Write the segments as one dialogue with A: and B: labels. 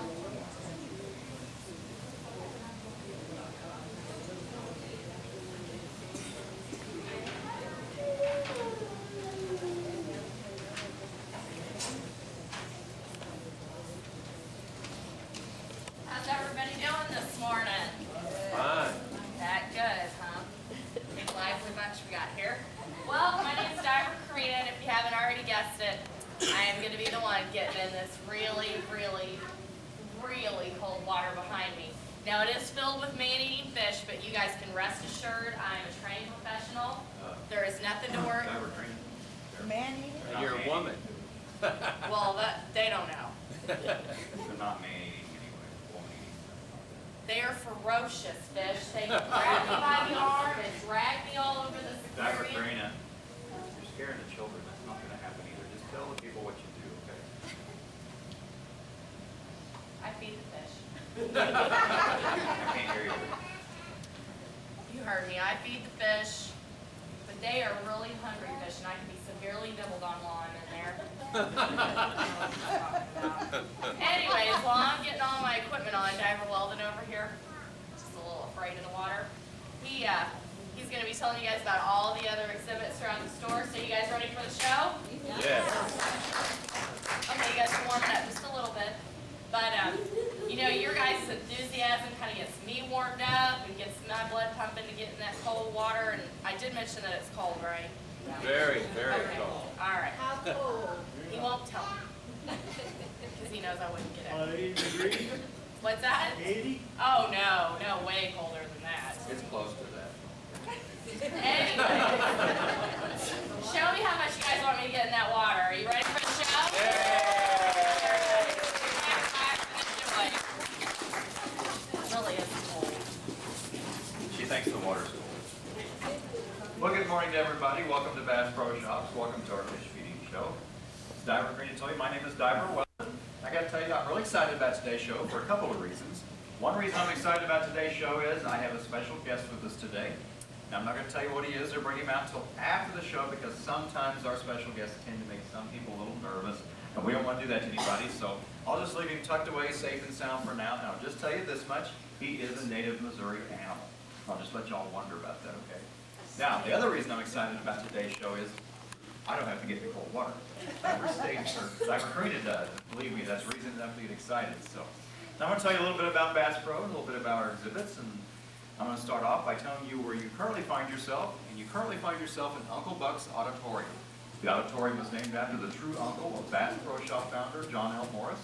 A: How's everybody doing this morning?
B: Fine.
A: That good, huh? Big lively bunch we got here. Well, my name's Diver Korean. If you haven't already guessed it, I am going to be the one getting in this really, really, really cold water behind me. Now, it is filled with man-eating fish, but you guys can rest assured I am a trained professional. There is nothing to worry.
C: Man-eating?
B: You're a woman.
A: Well, they don't know.
D: They're not man-eating anyway, woman-eating.
A: They are ferocious fish. They grab me by the arm and drag me all over the
D: Diver
A: aquarium.
D: Karina, you're scaring the children. That's not going to happen either. Just tell the people what you do, okay?
A: I feed the fish.
D: I can't hear you.
A: You heard me. I feed the fish. But they are really hungry fish, and I can be severely nibbled on while I'm in there. Anyways, while I'm getting all my equipment on, Diver Weldon over here, just a little afraid of the water. He's going to be telling you guys about all the other exhibits around the store. So you guys ready for the show?
B: Yes.
A: Okay, you guys are warming up just a little bit. But, you know, your guys' enthusiasm kind of gets me warmed up and gets my blood pumping to get in that cold water. And I did mention that it's cold, right?
B: Very, very
A: Okay.
B: cold.
A: All right.
C: How cold?
A: He won't tell me. Because he knows I wouldn't get it.
E: 80 degrees?
A: What's that?
E: 80?
A: Oh, no, way colder than that.
D: It's close to that.
A: Anyway, show me how much you guys want me to get in that water. Are you ready for the show? It really is cold.
D: She thinks the water's cold. Well, good morning to everybody. Welcome to Bass Pro Shops. Welcome to our fish feeding show. It's Diver Green to tell you. My name is Diver Weldon. I got to tell you, I'm really excited about today's show for a couple of reasons. One reason I'm excited about today's show is I have a special guest with us today. Now, I'm not going to tell you what he is or bring him out until after the show because sometimes our special guests tend to make some people a little nervous, and we don't want to do that to anybody, so I'll just leave him tucked away safe and sound for now, and I'll just tell you this much, he is a native Missouri animal. I'll just let y'all wonder about that, okay? Now, the other reason I'm excited about today's show is I don't have to get in the cold water. Diver Karina does. Believe me, that's reason enough to get excited. So, now I'm going to tell you a little bit about Bass Pro, a little bit about our exhibits, and I'm going to start off by telling you where you currently find yourself, and you currently find yourself in Uncle Buck's Auditorium. The auditorium was named after the true uncle of Bass Pro Shop founder, John L. Morris.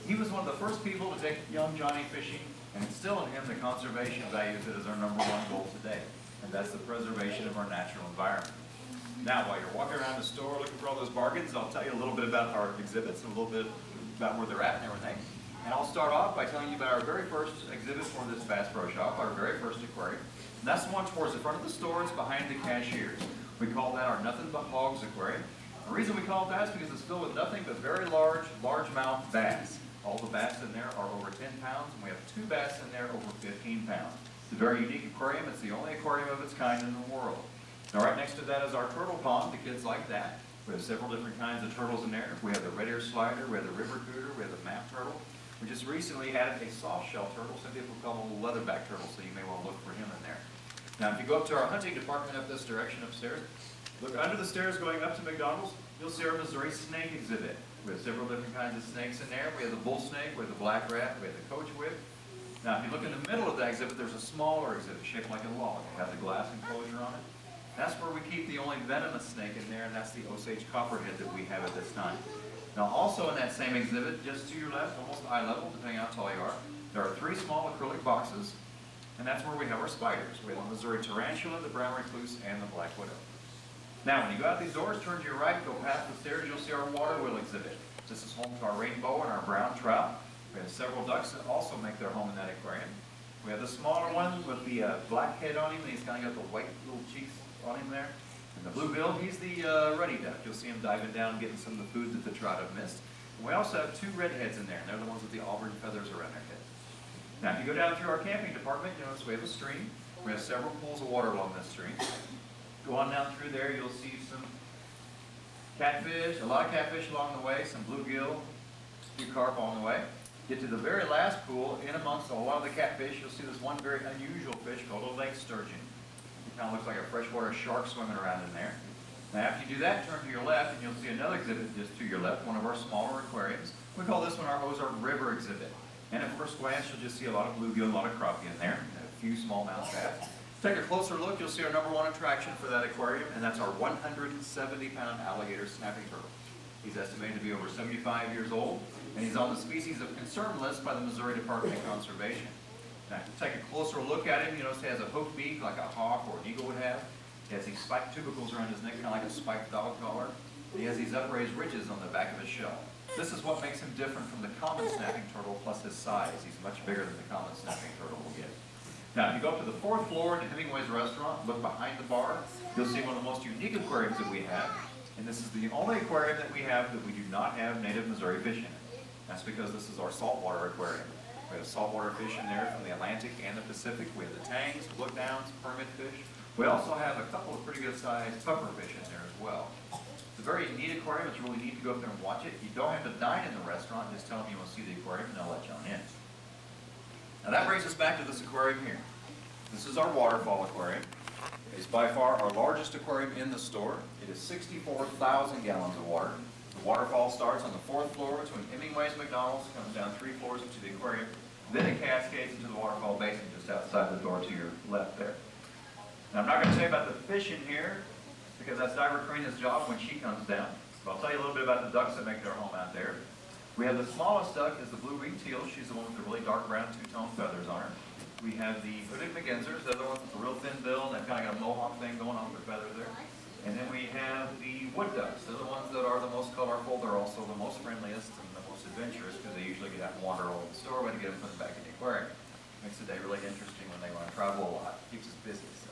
D: He was one of the first people to take young Johnny fishing and instill in him the conservation values that is our #1 goal today, and that's the preservation of our natural environment. Now, while you're walking around the store looking for all those bargains, I'll tell you a little bit about our exhibits and a little bit about where they're at and everything. And I'll start off by telling you about our very first exhibit for this Bass Pro Shop, our very first aquarium. And that's the one towards the front of the store, it's behind the cashiers. We call that our Nothing But Hogs Aquarium. The reason we call it that is because it's filled with nothing but very largemouth bass. All the bass in there are over 10 pounds, and we have 2 bass in there over 15 pounds. It's a very unique aquarium. It's the only aquarium of its kind in the world. Now, right next to that is our turtle pond. The kids like that. We have several different kinds of turtles in there. We have the red ear slider, we have the river cooter, we have the map turtle. We just recently added a soft shell turtle. Some people call him a little leatherback turtle, so you may want to look for him in there. Now, if you go up to our hunting department up this direction upstairs, look under the stairs going up to McDonald's, you'll see our Missouri snake exhibit. We have several different kinds of snakes in there. We have the bull snake, we have the black rat, we have the coach whip. Now, if you look in the middle of that exhibit, there's a smaller exhibit shaped like a log. It has a glass enclosure on it. That's where we keep the only venomous snake in there, and that's the Osage copperhead that we have at this time. Now, also in that same exhibit, just to your left, almost eye level, depending on how tall you are, there are 3 small acrylic boxes, and that's where we have our spiders. We have the Missouri tarantula, the brown recluse, and the black widow. Now, when you go out these doors, turn to your right, go past the stairs, you'll see our water wheel exhibit. This is home to our rainbow and our brown trout. We have several ducks that also make their home in that aquarium. We have the smaller one with the black head on him, and he's kind of got the white little cheeks on him there. And the bluebill, he's the ruddy duck. You'll see him diving down, getting some of the food that the trout have missed. And we also have 2 redheads in there, and they're the ones with the auburn feathers around their head. Now, if you go down through our camping department, you'll notice we have a stream. We have several pools of water along this stream. Go on down through there, you'll see some catfish, a lot of catfish along the way, some bluegill, a few carp along the way. Get to the very last pool, in amongst a lot of the catfish, you'll see this one very unusual fish called a lake sturgeon. It kind of looks like a freshwater shark swimming around in there. Now after you do that, turn to your left and you'll see another exhibit just to your left, one of our smaller aquariums. We call this one our Ozark River exhibit. And at first glance, you'll just see a lot of bluegill, a lot of crappie in there, and a few smallmouth bass. Take a closer look, you'll see our number one attraction for that aquarium, and that's our 170-pound alligator snapping turtle. He's estimated to be over 75 years old, and he's on the species of concern list by the Missouri Department of Conservation. Now, if you take a closer look at him, you notice he has a hooked beak like a hawk or an eagle would have. He has these spiked tubercles around his neck, kind of like a spiked dog collar. He has these upraised ridges on the back of his shell. This is what makes him different from the common snapping turtle, plus his size. He's much bigger than the common snapping turtle will get. Now, if you go up to the 4th floor in Hemingway's restaurant, look behind the bar, you'll see one of the most unique aquariums that we have. And this is the only aquarium that we have that we do not have native Missouri fish in it. That's because this is our saltwater aquarium. We have saltwater fish in there from the Atlantic and the Pacific. We have the tangs, look downs, permit fish. We also have a couple of pretty good sized puffer fish in there as well. It's a very neat aquarium. It's really neat to go up there and watch it. You don't have to dine in the restaurant. Just tell them you want to see the aquarium and they'll let you on in. Now that brings us back to this aquarium here. This is our waterfall aquarium. It's by far our largest aquarium in the store. It is 64,000 gallons of water. The waterfall starts on the 4th floor between Hemingway's and McDonald's, comes down 3 floors into the aquarium, then it cascades into the waterfall basin just outside the door to your left there. Now I'm not going to tell you about the fish in here because that's Diver Karina's job when she comes down. But I'll tell you a little bit about the ducks that make their home out there. We have the smallest duck is the blue-ringed teal. She's the one with the really dark brown two-tone feathers on her. We have the hooded McGinzers. They're the ones with the real thin bill, and they've kind of got a mohawk thing going on with their feathers there. And then we have the wood ducks. They're the ones that are the most colorful. They're also the most friendliest and the most adventurous because they usually get out and wander all over the store to get them put back in the aquarium. Makes the day really interesting when they want to travel a lot. Keeps us busy. So.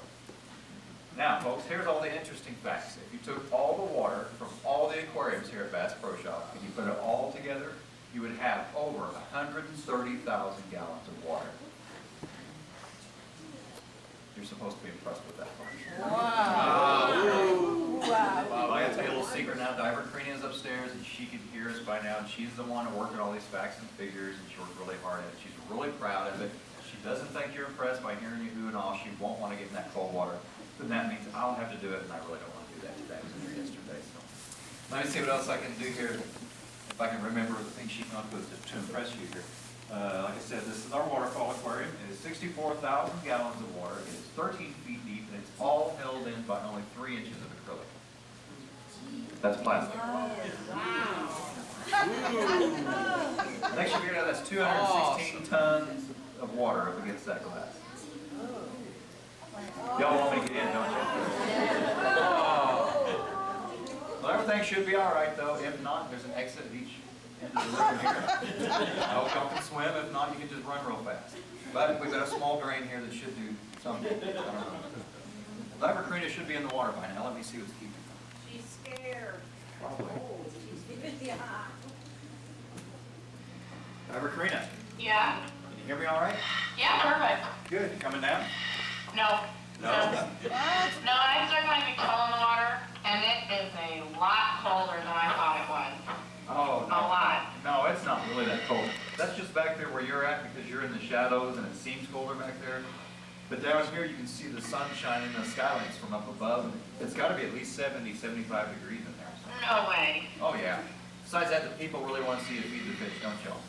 D: Now, folks, here's all the interesting facts. If you took all the water from all the aquariums here at Bass Pro Shop and you put it all together, you would have over 130,000 gallons of water. You're supposed to be impressed with that part.
C: Wow.
D: Well, I gotta tell you a little secret now. Diver Karina is upstairs and she can hear us by now. And she's the one who worked at all these facts and figures and she worked really hard at it. She's really proud of it. She doesn't think you're impressed by hearing you ooh and all. She won't want to get in that cold water. Then that means I'll have to do it and I really don't want to do that today. I was in here yesterday. So let me see what else I can do here. If I can remember the things she came up with to impress you here. Like I said, this is our waterfall aquarium. It is 64,000 gallons of water. It is 13 feet deep, and it's all held in by only 3 inches of acrylic. That's plastic. Next you figure out that's 216 tons of water up against that glass. Y'all want me to get in, don't you? Well, everything should be all right, though. If not, there's an exit at each end of the river here. I hope y'all can swim. If not, you can just run real fast. But we've got a small drain here that should do something. I don't know. Diver Karina should be in the water by now. Let me see what's keeping her.
C: She's scared.
D: Probably.
C: Yeah.
D: Diver Karina,
A: Yeah?
D: can you hear me all right?
A: Yeah, perfect.
D: Good. You coming down?
A: No.
D: No.
A: No, I stuck my big toe in the water, and it is a lot colder than I thought it was.
D: Oh,
A: A
D: no.
A: lot.
D: No, it's not really that cold. That's just back there where you're at because you're in the shadows and it seems colder back there. But down here you can see the sun shining the skylights from up above. It's got to be at least 70, 75 degrees in there. So.
A: No way.
D: Oh, yeah. Besides that, the people really want to see you feed the fish, don't y'all?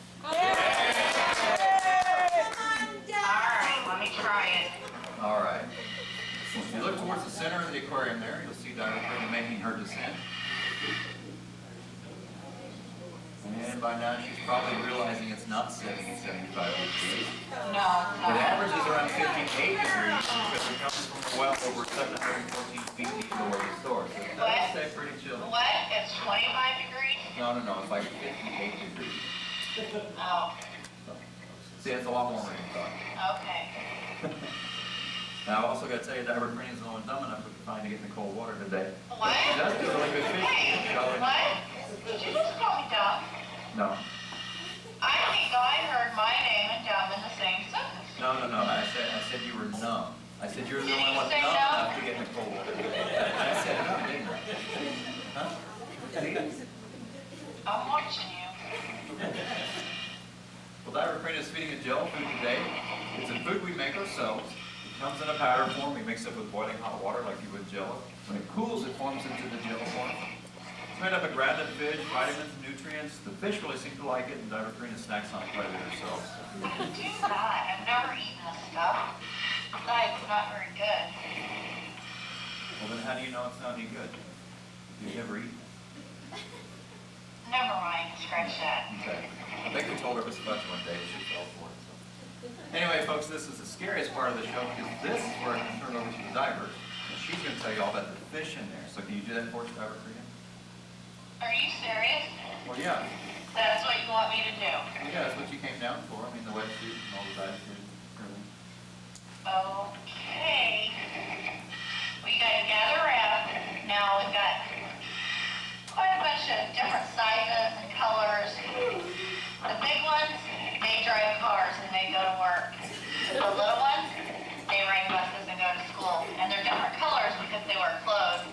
A: Alright, let me try it.
D: All right. If you look towards the center of the aquarium there, you'll see Diver Karina making her descent. And by now she's probably realizing it's not 70, 75 degrees.
A: No.
D: It averages around 58 degrees because it comes from a well over 714 feet deep below the store. So it does stay pretty chill.
A: What? It's 25 degrees?
D: No, it's like 58 degrees.
A: Oh,
D: So, see, it's a lot warmer than you thought.
A: okay.
D: Now, I've also got to tell you, Diver Karina's the one dumb enough we could find to get in the cold water today.
A: What?
D: She does do really good fishing.
A: Hey,
D: Shall we?
A: what? Did you just call me dumb?
D: No.
A: I think I heard my name and dumb in the same sentence.
D: No. I said you were numb. I said you're the
A: Did
D: only
A: you
D: one
A: say
D: numb
A: numb?
D: enough to get in the cold water. I said numb, didn't I? Huh? See?
A: I'm watching you.
D: Diver Crane is feeding a jello food today. It's a food we make ourselves. It comes in a powder form. We mix it with boiling hot water like you would jello. When it cools, it forms into the jello form. It's made up of grounded fish, vitamins, and nutrients. The fish really seem to like it, and Diver Crane snacks on it quite a bit herself.
E: Do not. I've never eaten this stuff. Besides, it's not very good.
D: Well, then how do you know it's not any good? You've never eaten it.
E: Never mind. Scratch that.
D: Okay. I think we told her it was fun one day. She fell for it. So. Anyway, folks, this is the scariest part of the show because this is where I can turn over to the divers. And she's going to tell you all about the fish in there. So can you do that for us, Diver Crane?
E: Are you serious?
D: Well, yeah.
E: That's what you want me to do?
D: Yeah, that's what you came down for. I mean, the wetsuit and all the dive suit. Everything.
E: Okay. Well, you guys gather around. Now we've got quite a bunch of different sizes and colors. The big ones, they drive cars and they go to work. The little ones, they ride buses and go to school. And they're different colors because they wear clothes.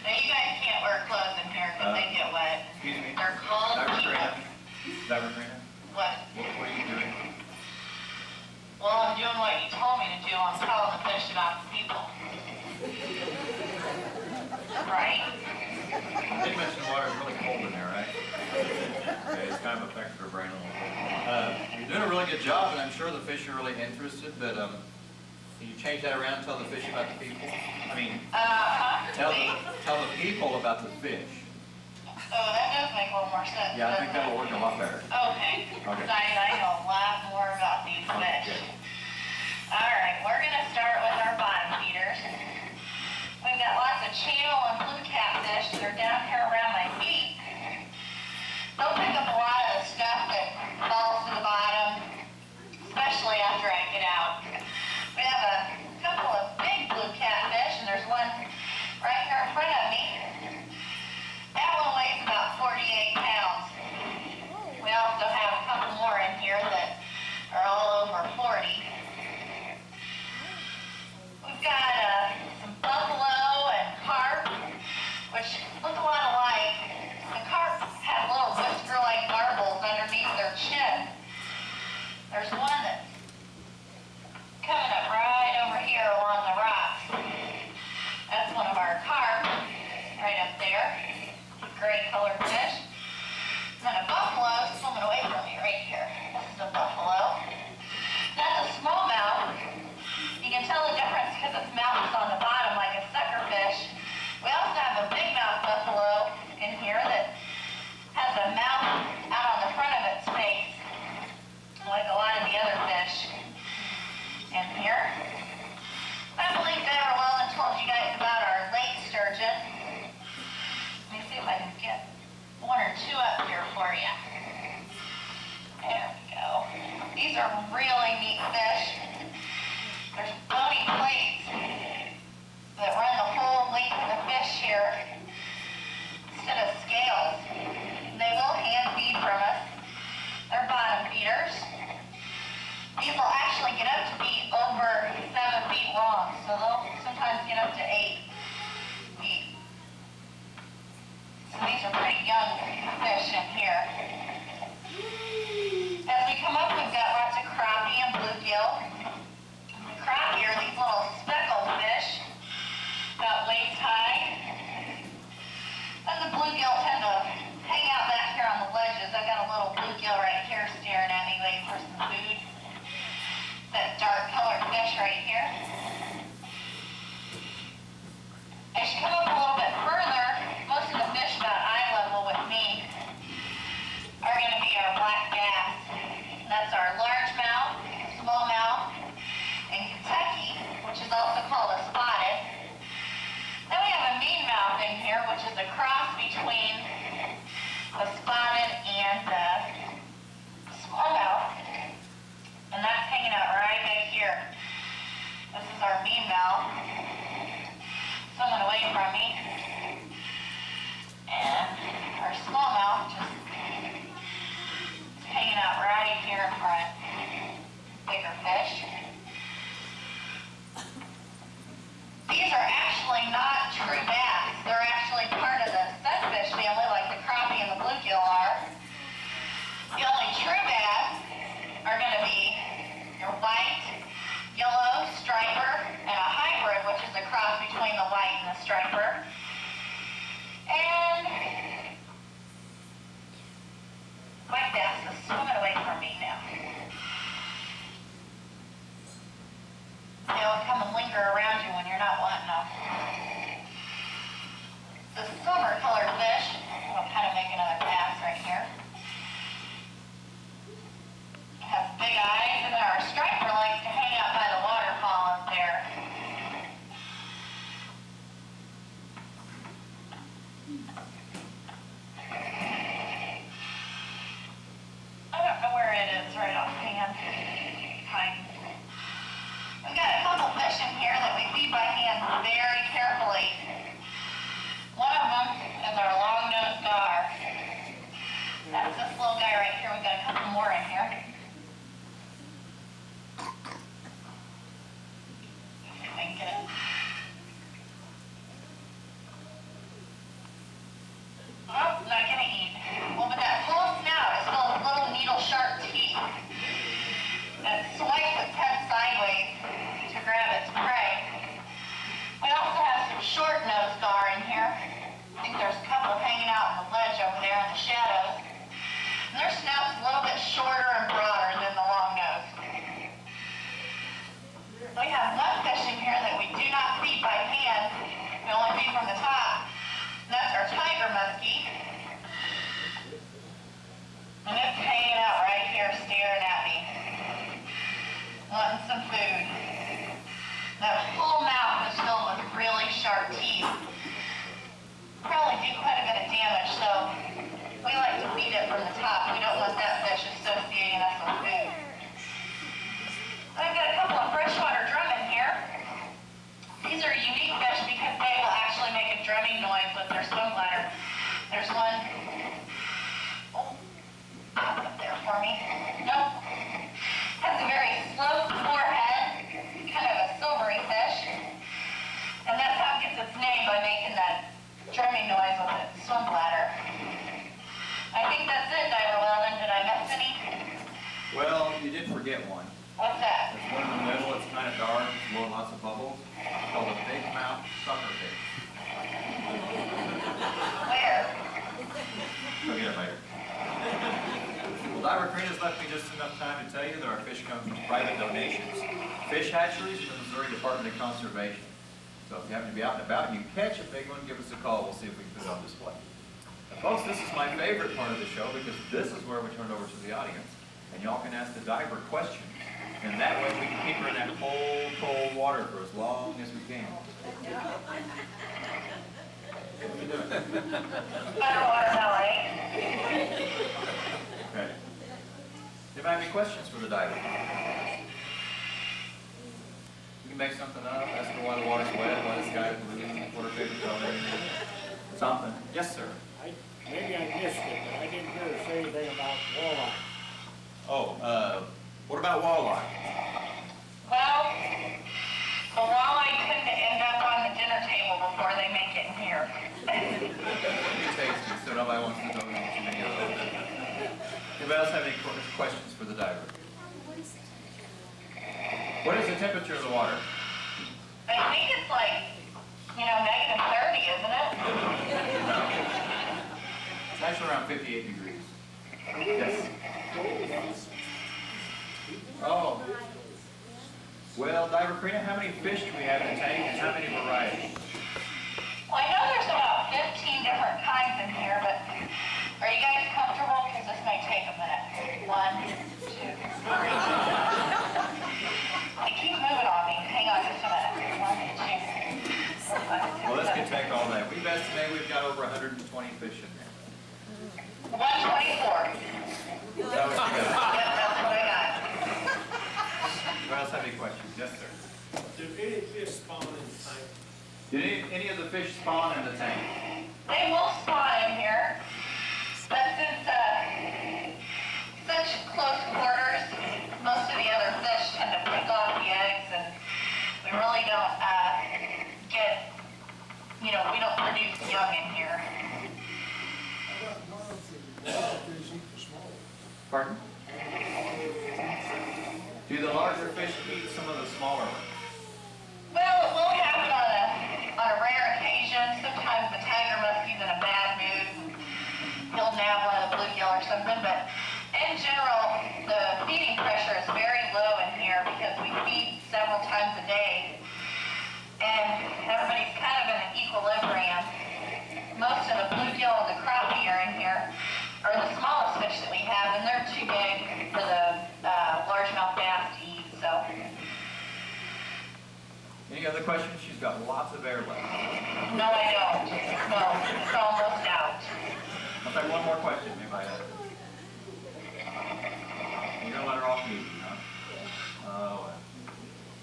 E: Now you guys can't wear clothes in here because they get wet.
D: Excuse me.
E: They're called
D: Diver
E: people.
D: Crane. Diver Crane.
E: What?
D: What are you doing?
E: Well, I'm doing what you told me to do. I'm calling the fish about the people. Right?
D: You did mention the water is really cold in there, right? Okay, it's kind of affected her brain a little bit. You're doing a really good job, and I'm sure the fish are really interested, but can you change that around and tell the fish about the people? I mean, tell the people about the fish.
E: Oh, that does make a little more sense.
D: Yeah, I think
E: doesn't
D: that'll
E: it?
D: work a lot better.
E: Okay.
D: Okay.
E: I know a lot more about these fish. All right, we're going to start with our bottom feeders. We've got lots of channel and blue catfish that are down here around my feet. They'll pick up a lot of the stuff that falls to the bottom, especially after I get out. We have a couple of big blue catfish, and there's one right here in front of me. That one weighs about 48 pounds. We also have a couple more in here that are all over 40. We've got some buffalo and carp, which look a lot alike. The carp have little whisker-like marbles underneath their chin. There's one that's coming up right over here along the rocks. That's one of our carp, right up there. Gray-colored fish. And then a buffalo swimming away from me right here. This is a buffalo. That's a smallmouth. You can tell the difference because its mouth is on the bottom like a suckerfish. We also have a big mouth buffalo in here that has a mouth out on the front of its face, like a lot of the other fish in here. I believe Deborah Weldon told you guys about our lake sturgeon. Let me see if I can get one or two up here for you. There we go. These are really neat fish. There's bony plates that run the whole length of the fish here instead of scales. They will hand feed from us. They're bottom feeders. These will actually get up to be over 7 feet long, so they'll sometimes get up to 8 feet. So these are pretty young fish in here. As we come up, we've got lots of crappie striper. And my bass is swimming away from me now. They'll come and linger around you when you're not wanting them. The silver colored fish, I'll kind of make another pass right here. Has big eyes, and then our striper likes to hang out by the waterfall up there. I don't know where it is right offhand. Fine. We've got a couple fish in here that we feed by hand very carefully. One of them is our long-nosed gar. That's this little guy right here. We've got a couple more in here. See if I can get it. Oh, not gonna eat. Well, but that whole snout is full of little needle-sharp teeth that swipes its head sideways to grab its prey. We also have some short-nosed gar in here. I think there's a couple hanging out on the ledge over there in the shadows. And their snout's a little bit shorter and broader than the long nose. We have one fish in here that we do not feed by hand. We only feed from the top. And that's our tiger muskie. And it's hanging out right here staring at me, wanting some food. That whole mouth is filled with really sharp teeth. Probably do quite a bit of damage, so we like to feed it from the top. We don't want that fish associating us with food. I've got a couple of freshwater drum in here. These are unique fish because they will actually make a drumming noise with their swim bladder. There's one, oh, up there for me. Nope. Has a very sloped forehead, kind of a silvery fish. And that's how it gets its name, by making that drumming noise with its swim bladder. I think that's it, Diver Weldon. Did I miss any?
D: Well, you did forget one.
E: What's that?
D: There's one in the middle, it's kind of dark, it's blowing lots of bubbles. It's called a big mouth sucker fish.
E: Where?
D: Go get it later. Well, Diver Karina's left me just enough time to tell you that our fish come from private donations, fish hatcheries, and the Missouri Department of Conservation. So if you happen to be out and about and you catch a big one, give us a call. We'll see if we can put it on display. Now, folks, this is my favorite part of the show because this is where we turn it over to the audience. And y'all can ask the diver questions. And that way we can keep her in that cold, cold water for as long as we can.
E: Better water now, right?
D: Okay. Anybody have any questions for the diver? You can make something up, ask her why the water's wet, why the sky's blue, what her favorite color is. Something. Yes, sir.
F: Maybe I missed it, but I didn't hear her say anything about walleye.
D: Oh, what about walleye?
E: Well, the walleye tend to end up on the dinner table before they make it in here.
D: It's tasty, so nobody wants to know too many of those. Anybody else have any questions for the diver? What is the temperature of the water?
E: I think it's like, negative 30, isn't it?
D: No. It's actually around 58 degrees. Yes. Oh. Well, Diver Karina, how many fish do we have in the tank and how many varieties?
E: Well, I know there's about 15 different kinds in here, but are you guys comfortable? Because this may take a minute. 1, 2, 3. They keep moving on me. Hang on just a minute. 1, 2, 3, 4, 5, 6,
D: Well, this
E: 7.
D: could take all day. We've estimated we've got over 120 fish in there.
E: 124.
D: Is that what you got?
E: Yep, that's what I got.
D: Anybody else have any questions? Yes, sir.
F: Do any fish spawn in the tank?
D: Did any of the fish spawn in the tank?
E: They will spawn in here, but since such close quarters, most of the other fish tend to pick off the eggs, and we really don't get, we don't produce young in here.
D: Pardon? Do the larger fish eat some of the smaller ones?
E: Well, it will happen on a rare occasion. deal or something, but in general, the feeding pressure is very low in here because we feed several times a day, and everybody's kind of in an equilibrium. Most of the bluegill and the crappie are in here, are the smallest fish that we have, and they're too big for the largemouth bass to eat, so.
D: Any other questions? She's got lots of air left.
E: No, I don't. No, it's almost out.
D: I'll take one more question, anybody have it? You're gonna let her off mute, huh? Oh,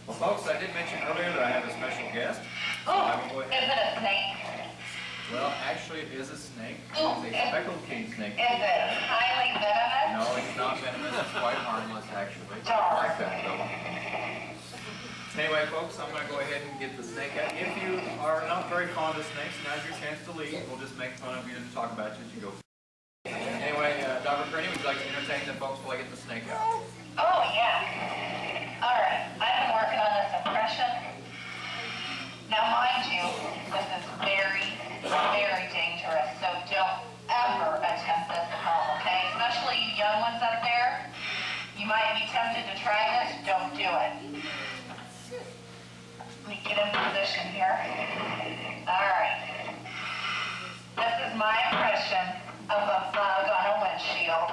D: well, folks, I did mention earlier that I have a special guest. So
E: Oh,
D: I will go
E: is
D: ahead.
E: it a snake?
D: Well, actually, it is a snake.
E: Oh,
D: It's a speckled king snake.
E: Is it highly venomous?
D: No, it's not venomous. It's quite harmless, actually. I
E: Darn.
D: like that, though. Anyway, folks, I'm going to go ahead and get the snake out. If you are not very fond of snakes, now's your chance to leave. We'll just make fun of you and talk about you as you go. Anyway, Dr. Kearney, would you like to entertain the folks while I get the snake out?
E: Oh, yeah. All right, I've been working on this impression. Now, mind you, this is very, very dangerous, so don't ever attempt this at home, okay? Especially you young ones out there. You might be tempted to try this, don't do it. Let me get in position here. All right. This is my impression of a bug on a windshield.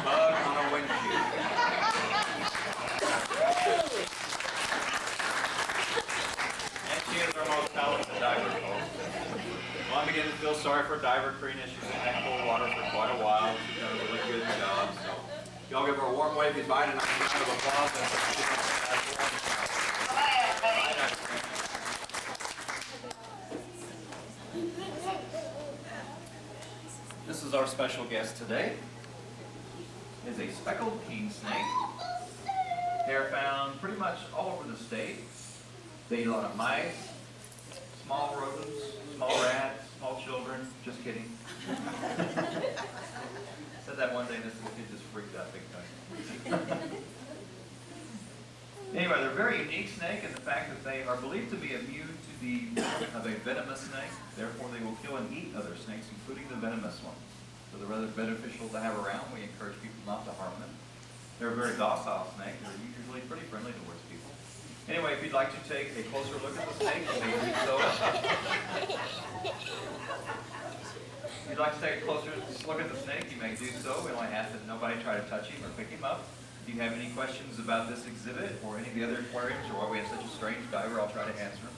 D: Bug on a windshield. And she is our most talented diver, folks. Well, I'm beginning to feel sorry for Diver Karina. She's in that cold water for quite a while. She's done a really good job. So, y'all give her a warm wave goodbye tonight. A round of applause.
E: Bye, everybody.
D: This is our special guest today. Is a speckled king snake. They're found pretty much all over the state. They eat a lot of mice, small rodents, small rats, small children. Just kidding. Said that one day and this kid just freaked out big time. Anyway, they're a very unique snake in the fact that they are believed to be immune to the venom of a venomous snake. Therefore, they will kill and eat other snakes, including the venomous ones. So they're rather beneficial to have around. We encourage people not to harm them. They're a very docile snake. They're usually pretty friendly towards people. Anyway, if you'd like to take a closer look at the snake, you may do so. If you'd like to take a closer look at the snake, you may do so. We only ask that nobody try to touch him or pick him up. If you have any questions about this exhibit or any of the other aquariums or why we have such a strange diver, I'll try to answer them.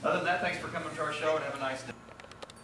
D: Other than that, thanks for coming to our show and have a nice day.